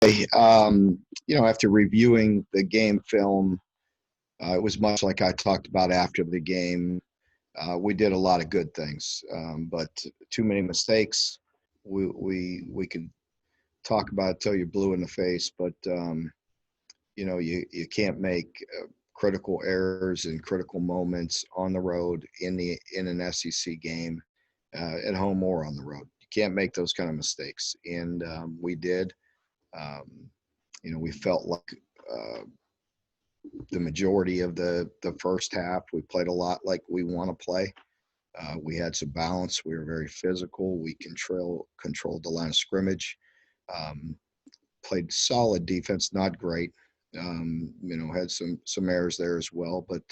After reviewing the game film, it was much like I talked about after the game. We did a lot of good things, but too many mistakes. We could talk about it till you're blue in the face, but you can't make critical errors and critical moments on the road in an SEC game, at home or on the road. You can't make those kind of mistakes, and we did. Um, we felt like the majority of the first half, we played a lot like we want to play. We had some balance. We were very physical. We controlled the line of scrimmage. Um, Played solid defense, not great. Had some errors there as well. But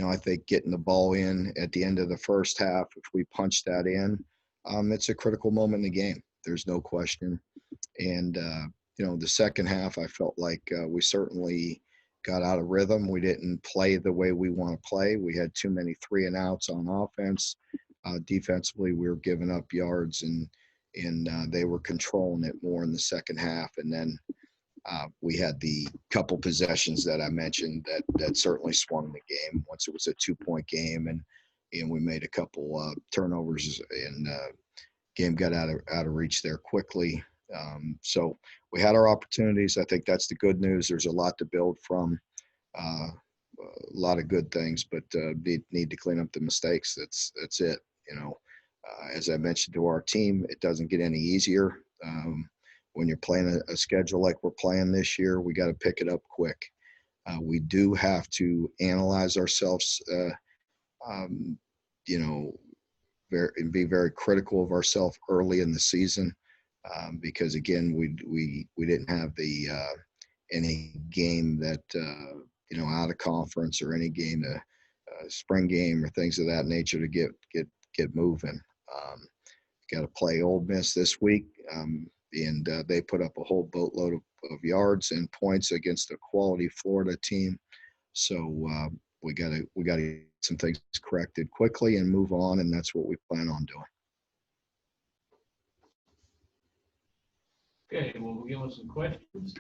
I think getting the ball in at the end of the first half, if we punch that in, it's a critical moment in the game. There's no question. And the second half, I felt like we certainly got out of rhythm. We didn't play the way we want to play. We had too many 3-and-outs on offense. Defensively, we were giving up yards, and they were controlling it more in the second half. And then we had the couple possessions that I mentioned that certainly swung the game. Once it was a 2-point game, and we made a couple turnovers, and game got out of reach there quickly. So we had our opportunities. I think that's the good news. There's a lot to build from, a lot of good things, but need to clean up the mistakes. That's it. As I mentioned to our team, it doesn't get any easier. When you're playing a schedule like we're playing this year, we got to pick it up quick. We do have to analyze ourselves, and be very critical of ourselves early in the season, because again, we didn't have the any game that out of conference, or any game, spring game or things of that nature to get moving. Got to play Ole Miss this week, and they put up a whole boatload of yards and points against a quality Florida team. So we got to get some things corrected quickly and move on, and that's what we plan on doing. Okay, well, we'll begin with some questions.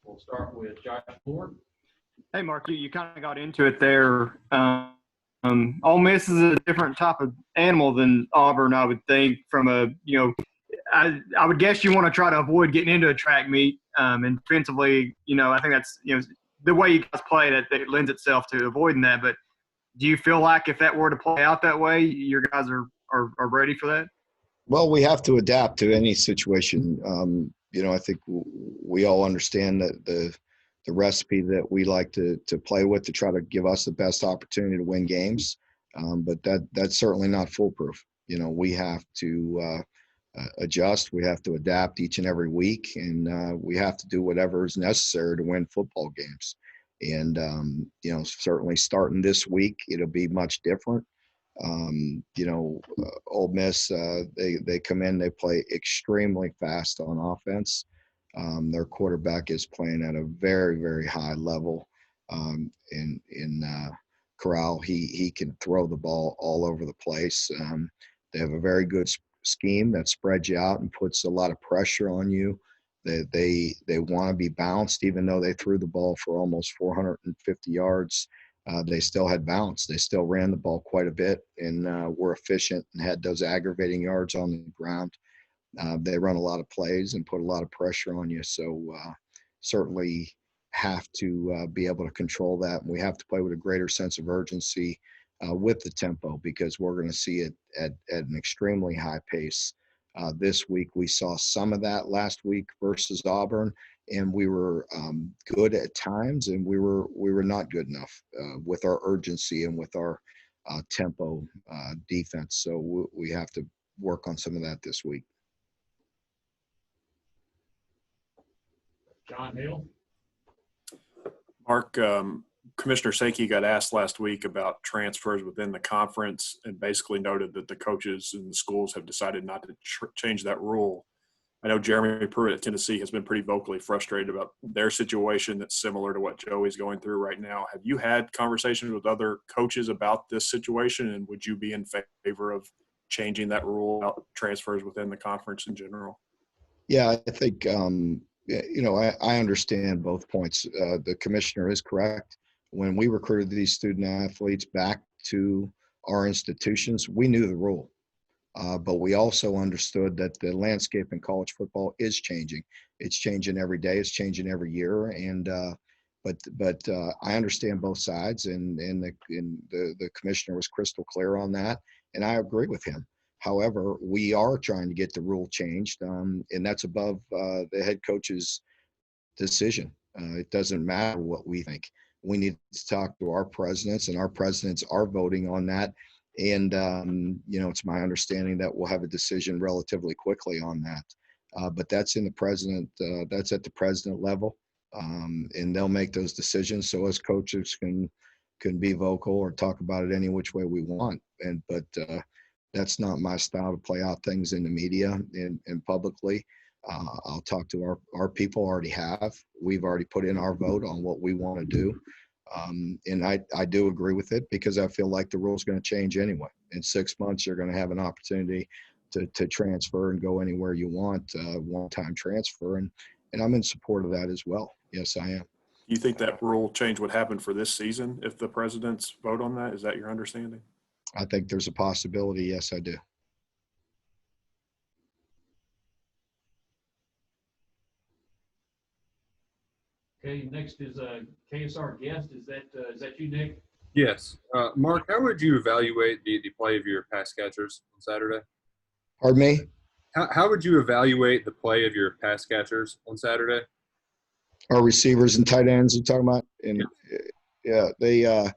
We'll start with Josh Ford. Hey, Mark, you kind of got into it there. Ole Miss is a different type of animal than Auburn, I would think. From I would guess you want to try to avoid getting into a track meet. And defensively, I think that's the way you guys play that it lends itself to avoiding that. But do you feel like if that were to play out that way, your guys are ready for that? Well, we have to adapt to any situation. I think we all understand that the recipe that we like to play with to try to give us the best opportunity to win games. But that's certainly not foolproof. We have to adjust. We have to adapt each and every week, and we have to do whatever is necessary to win football games. And, certainly starting this week, it'll be much different. Ole Miss, they come in, they play extremely fast on offense. Their quarterback is playing at a very, very high level. In Corral, he can throw the ball all over the place. They have a very good scheme that spreads you out and puts a lot of pressure on you. They want to be balanced, even though they threw the ball for almost 450 yards. They still had balance. They still ran the ball quite a bit, and were efficient and had those aggravating yards on the ground. They run a lot of plays and put a lot of pressure on you. So certainly have to be able to control that. And we have to play with a greater sense of urgency with the tempo, because we're going to see it at an extremely high pace. This week, we saw some of that last week versus Auburn, and we were good at times, and we were not good enough with our urgency and with our tempo defense. So we have to work on some of that this week. John Hill. Mark, Commissioner Sankey got asked last week about transfers within the conference, and basically noted that the coaches and the schools have decided not to change that rule. I know Jeremy Pruitt at Tennessee has been pretty vocally frustrated about their situation that's similar to what Joey's going through right now. Have you had conversations with other coaches about this situation, and would you be in favor of changing that rule about transfers within the conference in general? Yeah, I think, I understand both points. The commissioner is correct. When we recruited these student athletes back to our institutions, we knew the rule. But we also understood that the landscape in college football is changing. It's changing every day. It's changing every year. And I understand both sides, and the commissioner was crystal clear on that, and I agree with him. However, we are trying to get the rule changed, and that's above the head coach's decision. It doesn't matter what we think. We need to talk to our presidents, and our presidents are voting on that. And it's my understanding that we'll have a decision relatively quickly on that. But that's in the president. That's at the president level, and they'll make those decisions. So us coaches can be vocal or talk about it any which way we want. But that's not my style to play out things in the media and publicly. I'll talk to our people already have. We've already put in our vote on what we want to do. And I do agree with it because I feel like the rule's going to change anyway. In 6 months, you're going to have an opportunity to transfer and go anywhere you want, one-time transfer. And I'm in support of that as well. Yes, I am. You think that rule change would happen for this season if the presidents vote on that? Is that your understanding? I think there's a possibility. Yes, I do. Okay, next is a KSR guest. Is that you, Nick? Yes. Mark, how would you evaluate the play of your pass catchers on Saturday? Pardon me? How would you evaluate the play of your pass catchers on Saturday? Our receivers and tight ends you're talking about? And yeah, they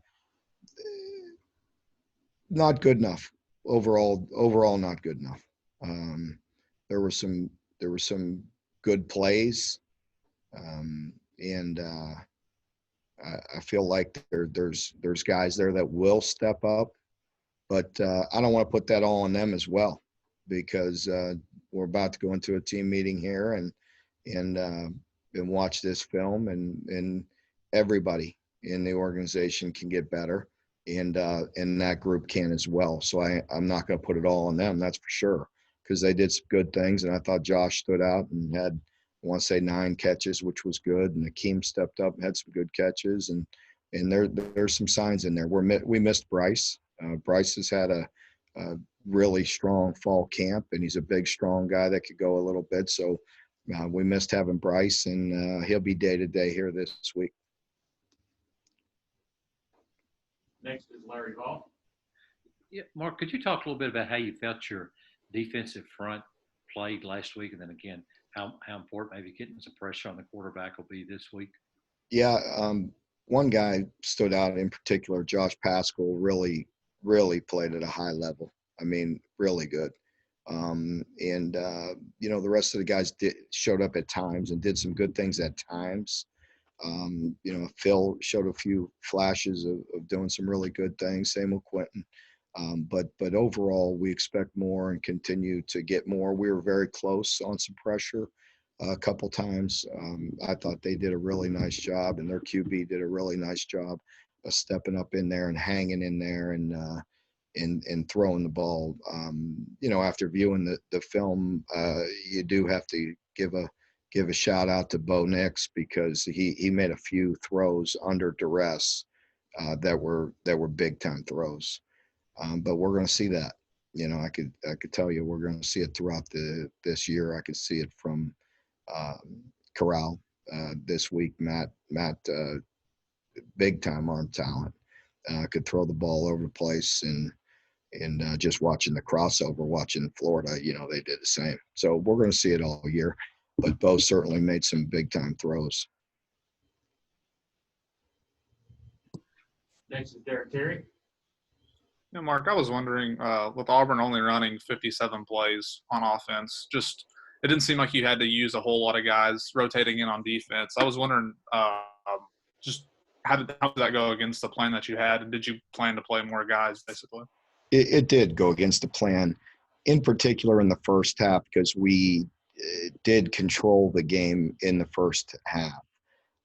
not good enough. Overall not good enough. There were some good plays. And I feel like there's guys there that will step up, but I don't want to put that all on them as well, because we're about to go into a team meeting here and watch this film, and everybody in the organization can get better, and that group can as well. So I'm not going to put it all on them, that's for sure, because they did some good things, and I thought Josh stood out and had, I want to say 9 catches, which was good. And Akeem stepped up and had some good catches. And there's some signs in there. We missed Bryce. Bryce has had a really strong fall camp, and he's a big, strong guy that could go a little bit. So we missed having Bryce, and he'll be day-to-day here this week. Next is Larry Hall. Yeah, Mark, could you talk a little bit about how you felt your defensive front played last week, and then again, how important maybe getting some pressure on the quarterback will be this week? Yeah, one guy stood out in particular, Josh Pascal, really played at a high level. I mean, really good. The rest of the guys showed up at times and did some good things at times. Phil showed a few flashes of doing some really good things. Same with Quentin. But overall, we expect more and continue to get more. We were very close on some pressure a couple times. I thought they did a really nice job, and their QB did a really nice job of stepping up in there and hanging in there and throwing the ball. After viewing the film, you do have to give a shout out to Bo Nix, because he made a few throws under duress that were big time throws. But we're going to see that. I could tell you we're going to see it throughout this year. I could see it from Corral this week. Matt, big time arm talent, could throw the ball over the place, and just watching the crossover, watching Florida, they did the same. So we're going to see it all year. But Bo certainly made some big time throws. Next is Derek Terry. Yeah, Mark, I was wondering, with Auburn only running 57 plays on offense, just it didn't seem like you had to use a whole lot of guys rotating in on defense. I was wondering, just how did that go against the plan that you had, and did you plan to play more guys, basically? It did go against the plan, in particular in the first half, because we did control the game in the first half.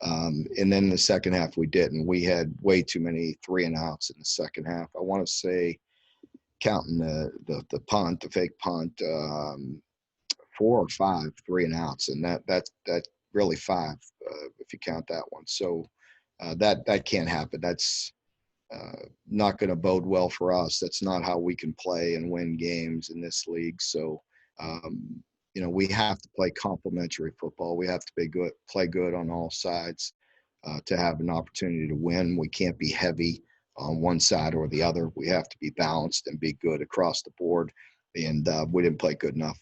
And then the second half we didn't. We had way too many 3-and-outs in the second half. I want to say, counting the punt, the fake punt, 4 or 5 3 and outs, and that really 5 if you count that one. So that can't happen. That's not going to bode well for us. That's not how we can play and win games in this league. So, we have to play complementary football. We have to play good on all sides to have an opportunity to win. We can't be heavy on one side or the other. We have to be balanced and be good across the board. And we didn't play good enough,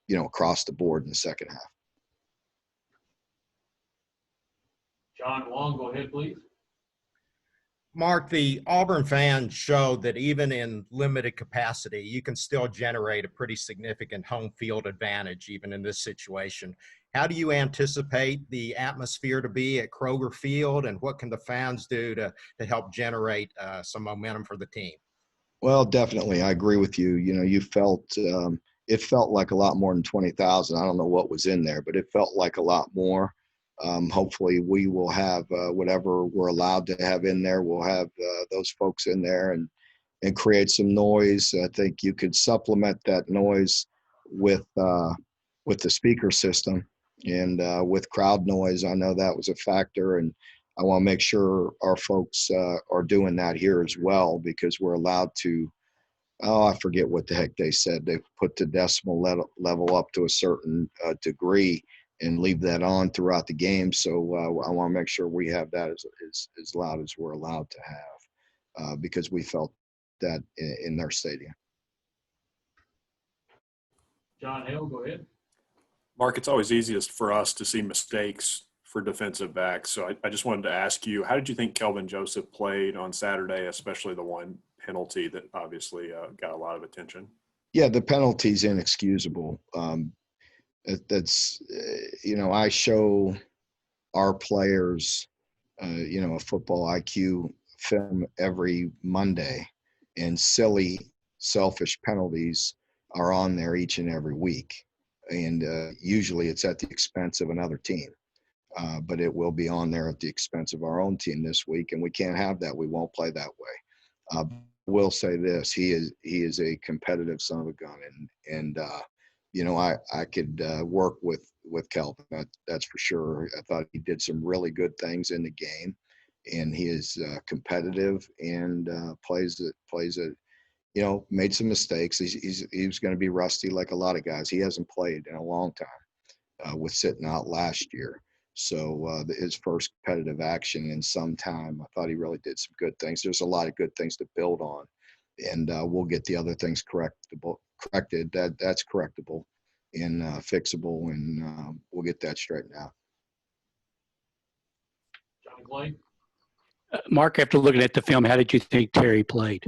across the board in the second half. John Long, go ahead, please. Mark, the Auburn fans showed that even in limited capacity, you can still generate a pretty significant home field advantage, even in this situation. How do you anticipate the atmosphere to be at Kroger Field, and what can the fans do to help generate some momentum for the team? Well, definitely. I agree with you. You felt it felt like a lot more than 20,000. I don't know what was in there, but it felt like a lot more. Hopefully we will have whatever we're allowed to have in there. We'll have those folks in there and create some noise. I think you could supplement that noise with the speaker system and with crowd noise. I know that was a factor, and I want to make sure our folks are doing that here as well, because we're allowed to. Oh, I forget what the heck they said. They put the decimal level up to a certain degree and leave that on throughout the game. So I want to make sure we have that as loud as we're allowed to have, because we felt that in their stadium. John Hale, go ahead. Mark, it's always easiest for us to see mistakes for defensive backs. So I just wanted to ask you, how did you think Kelvin Joseph played on Saturday, especially the one penalty that obviously got a lot of attention? Yeah, the penalty's inexcusable. I show our players, a football IQ film every Monday, and silly, selfish penalties are on there each and every week. And usually it's at the expense of another team. But it will be on there at the expense of our own team this week, and we can't have that. We won't play that way. Will say this: he is a competitive son of a gun, and I could work with Kelvin. That's for sure. I thought he did some really good things in the game, and he is competitive and plays it. Made some mistakes. He's going to be rusty like a lot of guys. He hasn't played in a long time with sitting out last year. So his first competitive action in some time, I thought he really did some good things. There's a lot of good things to build on, and we'll get the other things corrected. That's correctable and fixable, and we'll get that straightened out. John Clay. Mark, after looking at the film, how did you think Terry played?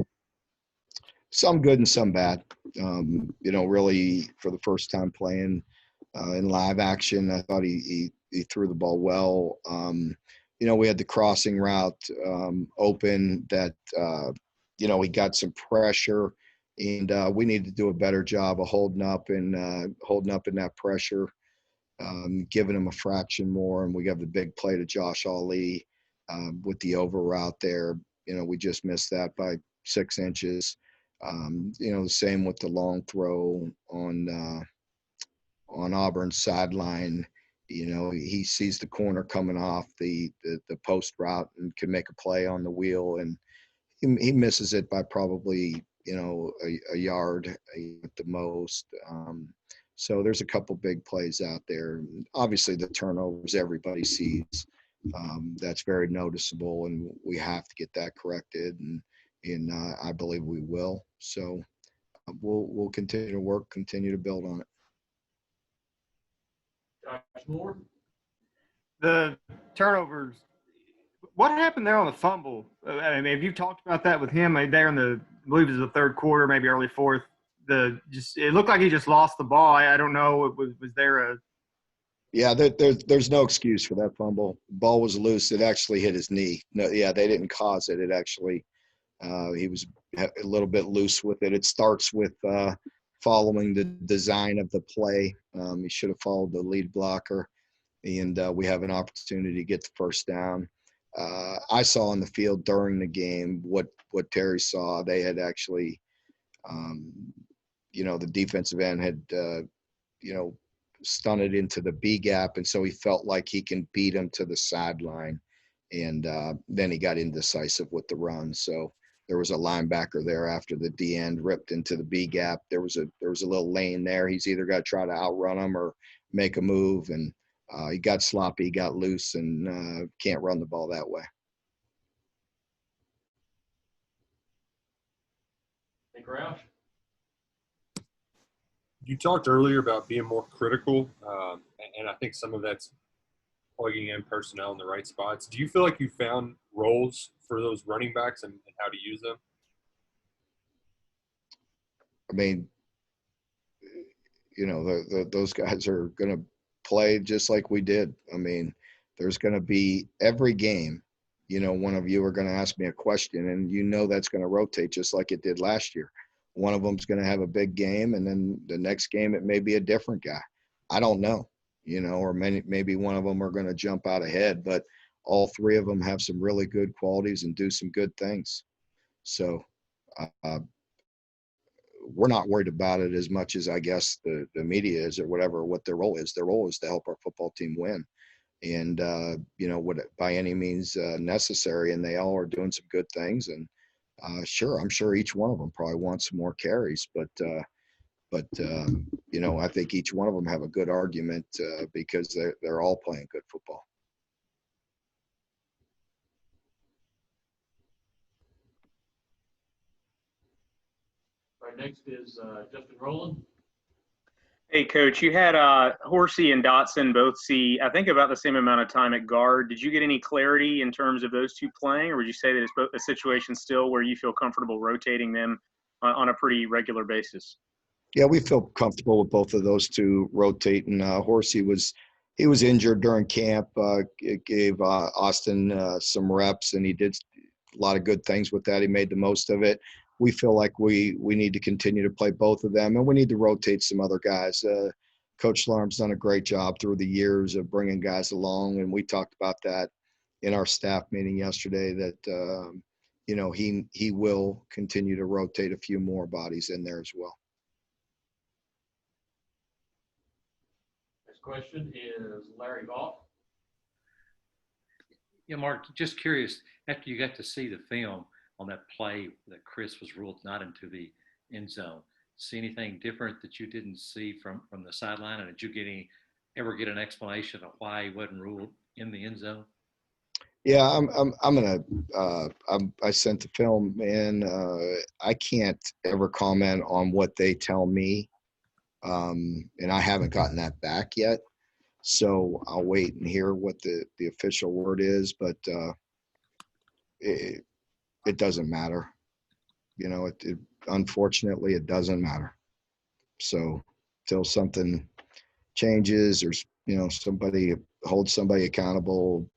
Some good and some bad. Really for the first time playing in live action, I thought he threw the ball well. We had the crossing route open that, he got some pressure, and we need to do a better job of holding up in that pressure, giving him a fraction more. And we got the big play to Josh Ali with the over route there. We just missed that by 6 inches. The same with the long throw on Auburn's sideline. He sees the corner coming off the post route and can make a play on the wheel, and he misses it by probably a yard at the most. So there's a couple big plays out there. Obviously the turnovers everybody sees. That's very noticeable, and we have to get that corrected, and I believe we will. So we'll continue to work, continue to build on it. Josh Moore. The turnovers. What happened there on the fumble? I mean, have you talked about that with him there in I believe it was the third quarter, maybe early fourth? It looked like he just lost the ball. I don't know. Was there a? Yeah, there's no excuse for that fumble. The ball was loose. It actually hit his knee. No, yeah, they didn't cause it. It actually, he was a little bit loose with it. It starts with following the design of the play. He should have followed the lead blocker, and we have an opportunity to get the first down. I saw on the field during the game what Terry saw. They had actually, the defensive end had, stunted into the B gap, and so he felt like he can beat him to the sideline. And then he got indecisive with the run. So there was a linebacker there after the D end ripped into the B gap. There was a little lane there. He's either got to try to outrun him or make a move, and he got sloppy, got loose, and can't run the ball that way. Hey, Roush. You talked earlier about being more critical, and I think some of that's plugging in personnel in the right spots. Do you feel like you found roles for those running backs and how to use them? I mean, you know, those guys are going to play just like we did. I mean, there's going to be every game, you know, one of you are going to ask me a question, and you know that's going to rotate just like it did last year. One of them's going to have a big game, and then the next game it may be a different guy. I don't know, you know, or maybe one of them are going to jump out ahead, but all three of them have some really good qualities and do some good things. So we're not worried about it as much as I guess the media is, or whatever, what their role is. Their role is to help our football team win. And, you know, what by any means necessary, and they all are doing some good things. And sure, I'm sure each one of them probably wants some more carries, but you know, I think each one of them have a good argument because they're all playing good football. All right, next is Justin Rowland. Hey, Coach, you had Horsey and Dotson both see, I think, about the same amount of time at guard. Did you get any clarity in terms of those two playing, or would you say that it's both a situation still where you feel comfortable rotating them on a pretty regular basis? Yeah, we feel comfortable with both of those two rotating. Horsey was injured during camp. It gave Austin some reps, and he did a lot of good things with that. He made the most of it. We feel like we need to continue to play both of them, and we need to rotate some other guys. Coach Larm's done a great job through the years of bringing guys along, and we talked about that in our staff meeting yesterday, that you know, he will continue to rotate a few more bodies in there as well. Next question is Larry Goff. Yeah, Mark, just curious, after you got to see the film on that play that Chris was ruled not into the end zone, see anything different that you didn't see from the sideline? And did you ever get an explanation of why he wasn't ruled in the end zone? Yeah, I sent the film in. I can't ever comment on what they tell me, and I haven't gotten that back yet. So I'll wait and hear what the official word is, but it doesn't matter. You know, unfortunately, it doesn't matter. So till something changes, or, you know, somebody holds somebody accountable,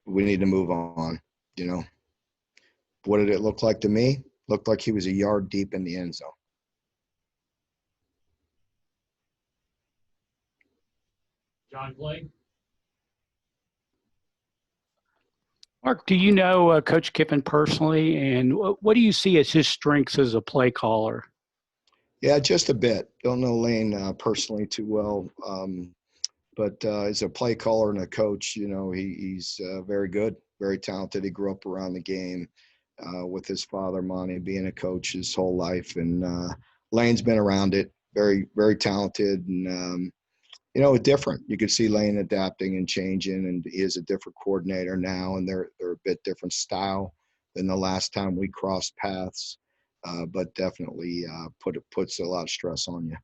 we need to move on. You know, what did it look like to me? Looked like he was a yard deep in the end zone. John Clay. Mark, do you know Coach Kiffin personally, and what do you see as his strengths as a play caller? Yeah, just a bit. Don't know Lane personally too well, but as a play caller and a coach, you know, he's very good, very talented. He grew up around the game with his father, Monty, being a coach his whole life, and Lane's been around it. Very, very talented, and you know, different. You could see Lane adapting and changing, and he is a different coordinator now, and they're a bit different style than the last time we crossed paths, but definitely puts a lot of stress on you.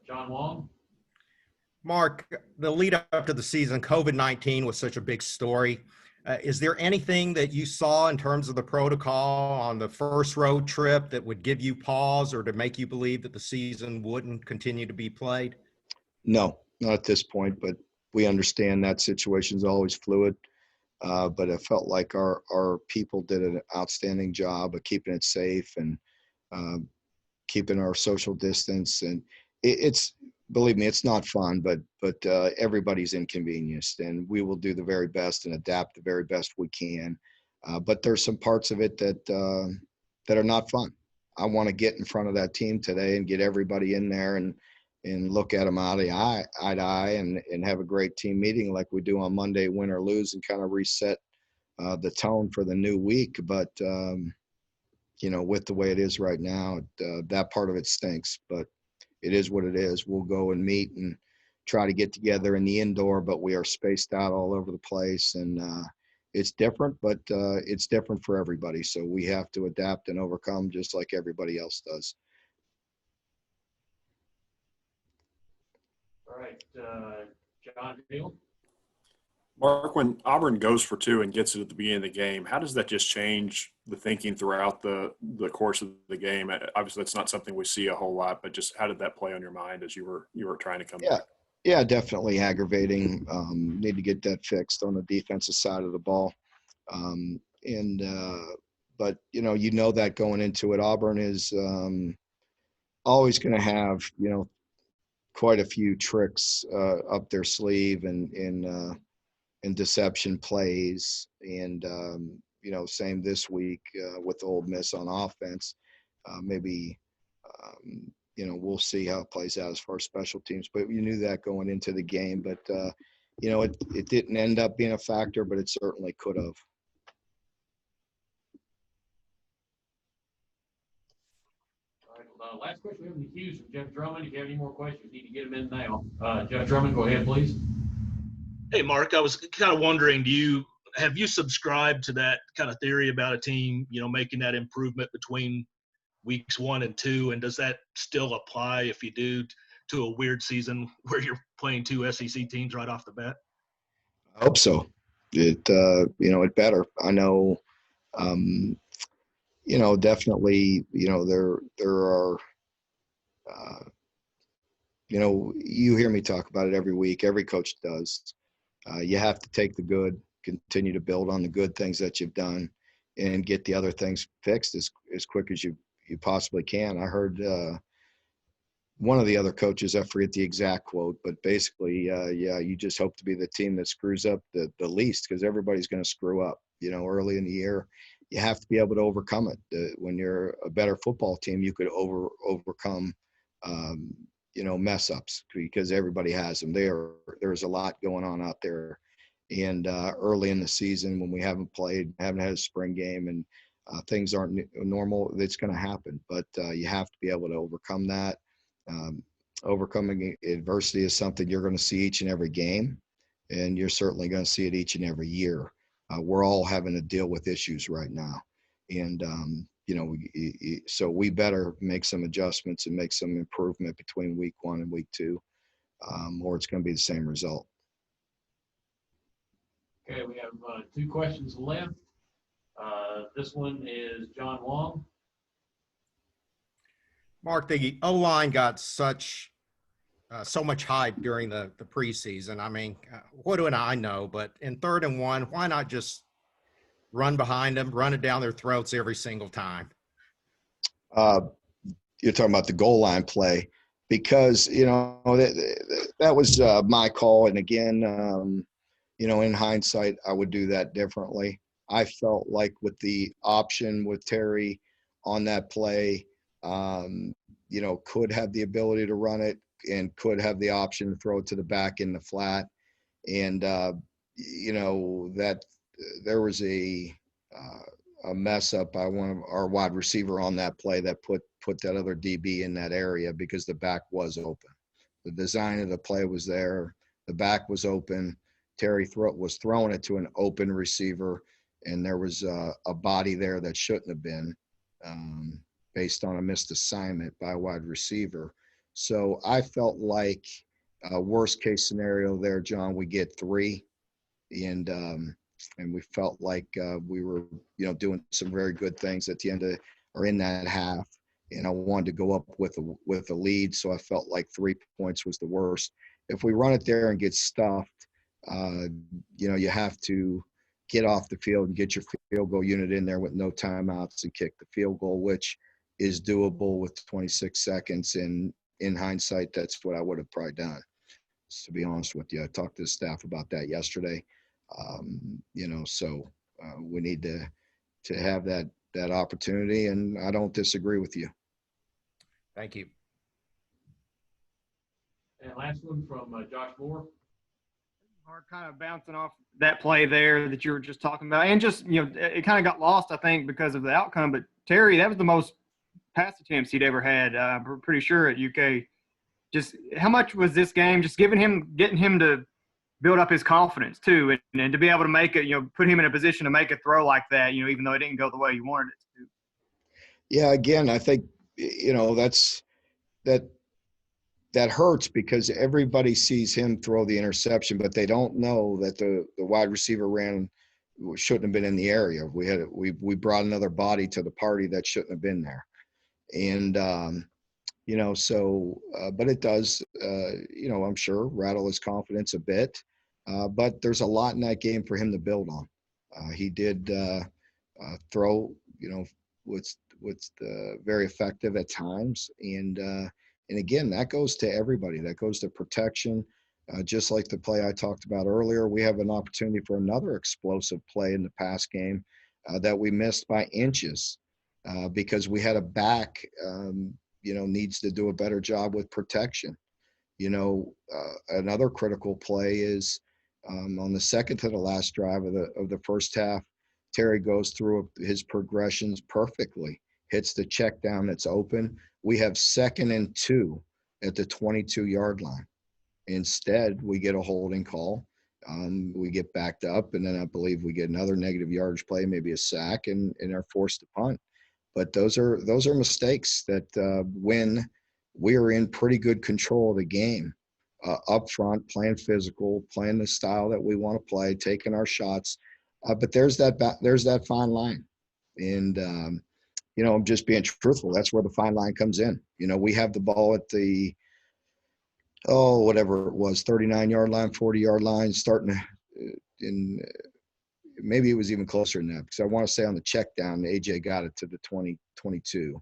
John Wong. Mark, the lead up to the season, COVID-19 was such a big story. Is there anything that you saw in terms of the protocol on the first road trip that would give you pause or to make you believe that the season wouldn't continue to be played? No, not at this point, but we understand that situation is always fluid. But it felt like our people did an outstanding job of keeping it safe and keeping our social distance. And it's, believe me, it's not fun, but everybody's inconvenienced, and we will do the very best and adapt the very best we can. But there's some parts of it that are not fun. I want to get in front of that team today and get everybody in there and look at them eye to eye and have a great team meeting like we do on Monday, win or lose, and kind of reset the tone for the new week. But, with the way it is right now, that part of it stinks, but it is what it is. We'll go and meet and try to get together in the indoor, but we are spaced out all over the place. And it's different, but it's different for everybody. So we have to adapt and overcome just like everybody else does. All right, John Field. Mark, when Auburn goes for 2 and gets it at the beginning of the game, how does that just change the thinking throughout the course of the game? Obviously, that's not something we see a whole lot, but just how did that play on your mind as you were trying to come back? Yeah, definitely aggravating. Need to get that fixed on the defensive side of the ball. But that going into it, Auburn is always going to have, quite a few tricks up their sleeve and deception plays. And, same this week with Ole Miss on offense. Maybe, we'll see how it plays out as far as special teams. But you knew that going into the game. But, it didn't end up being a factor, but it certainly could have. All right, last question we have in the queues from Jeff Drummond. If you have any more questions, you need to get them in now. Jeff Drummond, go ahead, please. Hey, Mark, I was kind of wondering, have you subscribed to that kind of theory about a team, making that improvement between weeks 1 and 2? And does that still apply if you do to a weird season where you're playing 2 SEC teams right off the bat? I hope so. It better. I know, definitely, there are, you hear me talk about it every week. Every coach does. You have to take the good, continue to build on the good things that you've done, and get the other things fixed as quick as you possibly can. I heard one of the other coaches, I forget the exact quote, but basically, you just hope to be the team that screws up the least, because everybody's going to screw up. Early in the year, you have to be able to overcome it. When you're a better football team, you could overcome mess ups, because everybody has them. There's a lot going on out there, and early in the season when we haven't had a spring game, and things aren't normal, it's going to happen. But you have to be able to overcome that. Overcoming adversity is something you're going to see each and every game, and you're certainly going to see it each and every year. We're all having to deal with issues right now, and so we better make some adjustments and make some improvement between week 1 and week 2, or it's going to be the same result. Okay, we have 2 questions left. This one is John Long. Mark, the O-line got so much hype during the preseason. I mean, what do I know? But in 3rd and 1, why not just run behind them, run it down their throats every single time? You're talking about the goal line play, because, that was my call. And again, in hindsight, I would do that differently. I felt like with the option with Terry on that play, could have the ability to run it and could have the option to throw it to the back in the flat. And, that there was a mess up by one of our wide receiver on that play that put that other DB in that area, because the back was open. The design of the play was there. The back was open. Terry was throwing it to an open receiver, and there was a body there that shouldn't have been, based on a missed assignment by a wide receiver. So I felt like worst case scenario there, John, we get 3, and we felt like we were, doing some very good things at the end of or in that half, and I wanted to go up with a lead. So I felt like 3 points was the worst. If we run it there and get stuffed, you have to get off the field and get your field goal unit in there with no timeouts and kick the field goal, which is doable with 26 seconds. And in hindsight, that's what I would have probably done, to be honest with you. I talked to the staff about that yesterday. So we need to have that that opportunity, and I don't disagree with you. Thank you. And last one from Josh Moore. Are kind of bouncing off that play there that you were just talking about, and just it kind of got lost, I think, because of the outcome. But Terry, that was the most pass attempts he'd ever had. I'm pretty sure at UK. Just how much was this game just getting him to build up his confidence too, and to be able to make it, put him in a position to make a throw like that, even though it didn't go the way you wanted it to. Yeah, again, I think that hurts because everybody sees him throw the interception, but they don't know that the wide receiver shouldn't have been in the area. We brought another body to the party that shouldn't have been there. And, but it does, I'm sure rattle his confidence a bit. But there's a lot in that game for him to build on. He did throw, with very effective at times. And again, that goes to everybody. That goes to protection. Just like the play I talked about earlier, we have an opportunity for another explosive play in the pass game that we missed by inches because we had a back, needs to do a better job with protection. Another critical play is on the second to the last drive of the first half. Terry goes through his progressions perfectly, hits the check down that's open. We have 2nd and 2 at the 22-yard line. Instead, we get a holding call. We get backed up, and then I believe we get another negative yardage play, maybe a sack, and are forced to punt. But those are mistakes that when we're in pretty good control of the game, up front, playing physical, playing the style that we want to play, taking our shots. But there's that fine line, and I'm just being truthful. That's where the fine line comes in. We have the ball at the, whatever it was, 39-yard line, 40-yard line, starting in maybe it was even closer than that because I want to say on the check down, AJ got it to the 20-22.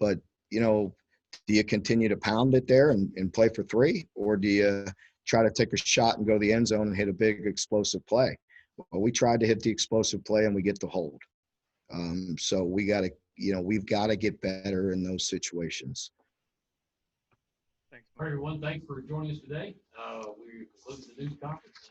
But, do you continue to pound it there and play for 3, or do you try to take a shot and go to the end zone and hit a big explosive play? Well, we tried to hit the explosive play and we get the hold. So we've got to get better in those situations. Thanks, everyone. Thanks for joining us today. We conclude the news conference.